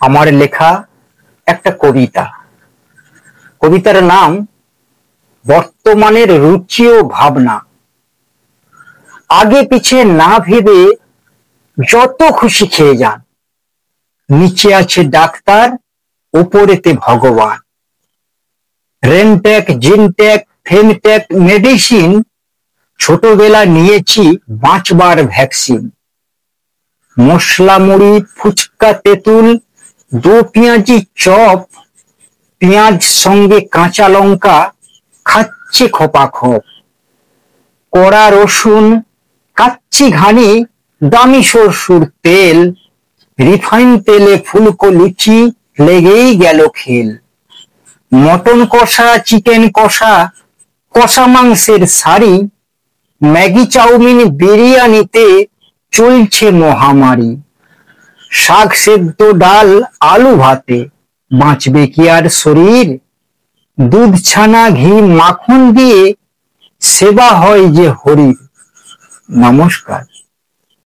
আমার লেখা একটা কবিতা। কবিতার নাম বর্তমানের রুচি ও ভাবনা। আগে পিছে না ভেবে যত খুশি খেয়ে যান, নিচে আছে ডাক্তার, উপরেতে ভগবান। রেনটেক, জিনটেক, ফেনটেক মেডিসিন, ছোটবেলা নিয়েছি বাঁচবার ভ্যাকসিন। মশলা মুড়ি, ফুচকা, তেঁতুল, দু পেঁয়াজি চপ, পেঁয়াজ সঙ্গে কাঁচা লঙ্কা খাচ্ছে খোপাখোপ। কড়া রসুন, কাচ্চি ঘানি, দামি সরষের তেল, রিফাইন তেলে ফুলকো লুচি, লেগেই গেল খেল। মটন কষা, চিকেন কষা, কষা মাংসের সারি, ম্যাগি চাউমিন বিরিয়ানিতে চলছে মহামারী। শাক সেদ্ধ, ডাল, আলু ভাতে বাঁচবে কি আর শরীর? দুধ, ছানা, ঘি, মাখন দিয়ে সেবা হয় যে হরির। নমস্কার।